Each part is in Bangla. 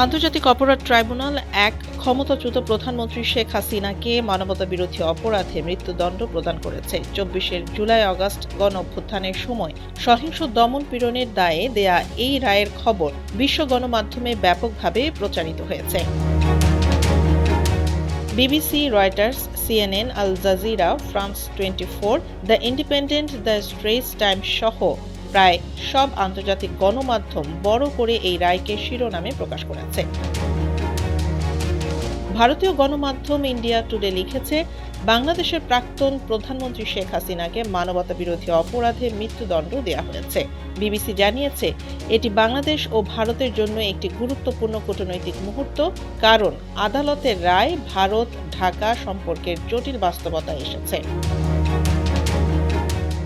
আন্তর্জাতিক অপরাধ ট্রাইব্যুনাল এক ক্ষমতাচ্যুত প্রধানমন্ত্রী শেখ হাসিনাকে মানবতাবিরোধী অপরাধে মৃত্যুদণ্ড প্রদান করেছে। ২৪ জুলাই-আগস্ট গণঅভ্যুত্থানের সময় সহিংস দমন পীড়নের দায়ে দেয়া এই রায়ের খবর বিশ্ব গণমাধ্যমে ব্যাপকভাবে প্রচারিত হয়েছে। BBC, Reuters, CNN, Al Jazeera, France 24, the Independent, the Straits Times সহ প্রায় সব আন্তর্জাতিক গণমাধ্যম বড় করে এই রায়কে শিরোনামে প্রকাশ করেছে। ভারতীয় গণমাধ্যম ইন্ডিয়া টুডে লিখেছে, বাংলাদেশের প্রাক্তন প্রধানমন্ত্রী শেখ হাসিনাকে মানবতাবিরোধী অপরাধে মৃত্যুদণ্ড দেওয়া হয়েছে। বিবিসি জানিয়েছে, এটি বাংলাদেশ ও ভারতের জন্য একটি গুরুত্বপূর্ণ কূটনৈতিক মুহূর্ত, কারণ আদালতের রায় ভারত-ঢাকা সম্পর্কের জটিল বাস্তবতায় এসেছে।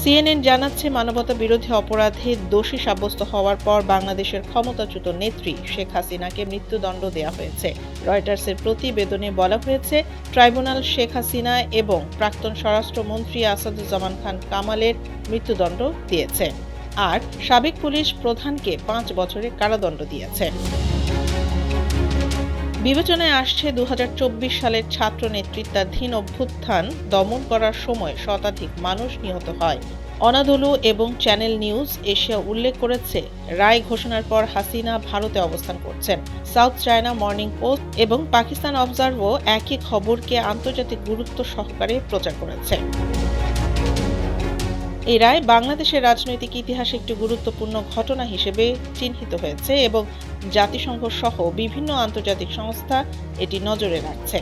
সিএনএন জানাচ্ছে, মানবতাবিরোধী অপরাধে দোষী সাব্যস্ত হওয়ার পর বাংলাদেশের ক্ষমতাচ্যুত নেত্রী শেখ হাসিনাকে মৃত্যুদণ্ড দেওয়া হয়েছে। রয়টার্সের প্রতিবেদনে বলা হয়েছে, ট্রাইব্যুনাল শেখ হাসিনা এবং প্রাক্তন স্বরাষ্ট্রমন্ত্রী আসাদুজ্জামান খান কামালের মৃত্যুদণ্ড দিয়েছে, আর সাবেক পুলিশ প্রধানকে ৫ বছরের কারাদণ্ড দিয়েছে। বিবেচনায় আসছে ২০২৪ সালের ছাত্র নেতৃত্বাধীন অভ্যুত্থান দমন করার সময় শতাধিক মানুষ নিহত হয়। অনাদলু এবং চ্যানেল নিউজ এশিয়া উল্লেখ করেছে, রায় ঘোষণার পর হাসিনা ভারতে অবস্থান করছেন। সাউথ চায়না মর্নিং পোস্ট এবং পাকিস্তান অবজারভারও একই খবরকে আন্তর্জাতিক গুরুত্ব সহকারে প্রচার করেছে। এই রায় বাংলাদেশের রাজনৈতিক ইতিহাসে একটি গুরুত্বপূর্ণ ঘটনা হিসেবে চিহ্নিত হয়েছে এবং জাতিসংঘ সহ বিভিন্ন আন্তর্জাতিক সংস্থা এটি নজরে রাখছে।